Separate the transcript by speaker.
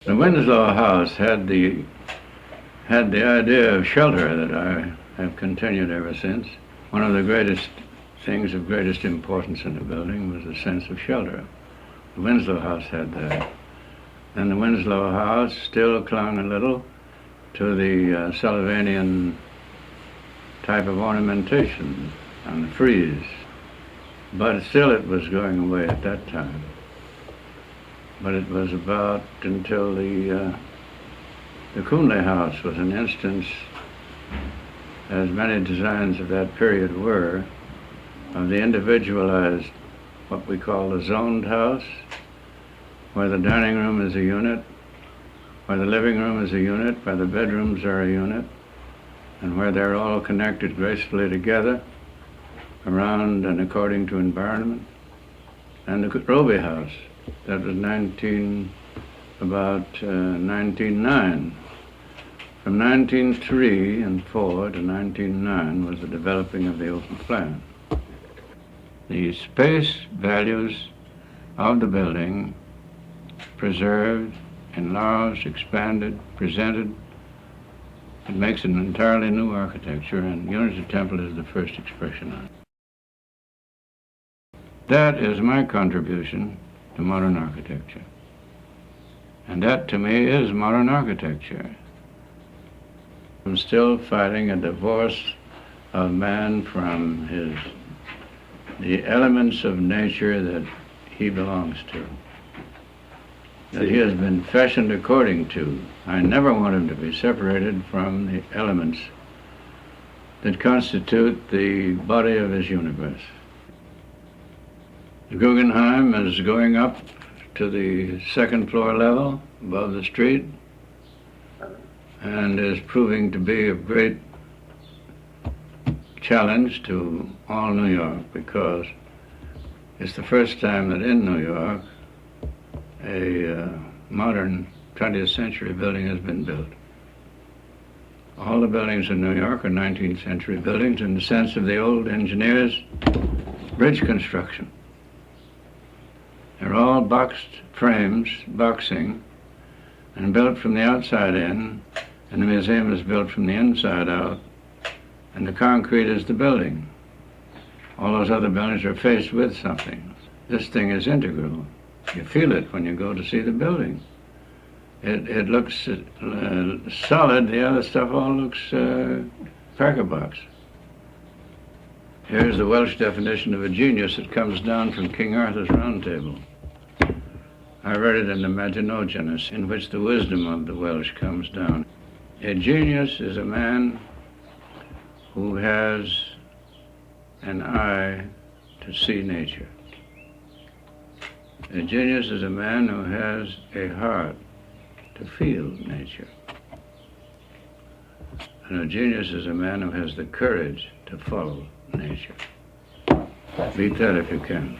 Speaker 1: The Winslow house had the idea of shelter that I have continued ever since. One of the greatest things of greatest importance in the building was the sense of shelter. The Winslow house had that. And the Winslow house still clung a little to the Sullivanian type of ornamentation on the frieze. But still it was going away at that time. But it was about until the Coonley house was an instance, as many designs of that period were, of the individualized, what we call the zoned house, where the dining room is a unit, where the living room is a unit, where the bedrooms are a unit, and where they're all connected gracefully together around and according to environment. And the Roby house, that was 1909. From 1903 and 4 to 1909 was the developing of the open plan. The space values of the building preserved, enlarged, expanded, presented. It makes an entirely new architecture, and Unity Temple is the first expression on it. That is my contribution to modern architecture. And that, to me, is modern architecture. I'm still fighting a divorce of man from the elements of nature that he belongs to, that he has been fashioned according to. I never want him to be separated from the elements that constitute the body of his universe. The Guggenheim is going up to the second floor level above the street and is proving to be of great challenge to all New York, because it's the first time that in New York a modern 20th century building has been built. All the buildings in New York are 19th century buildings in the sense of the old engineers' bridge construction. They're all boxed frames, boxing, and built from the outside in, and the museum is built from the inside out, and the concrete is the building. All those other buildings are faced with something. This thing is integral. You feel it when you go to see the building. It looks solid, the other stuff all looks cracker box. Here's the Welsh definition of a genius that comes down from King Arthur's Round Table. I read it in the Maginogenes, in which the wisdom of the Welsh comes down. A genius is a man who has an eye to see nature. A genius is a man who has a heart to feel nature. And a genius is a man who has the courage to follow nature. Beat that if you can.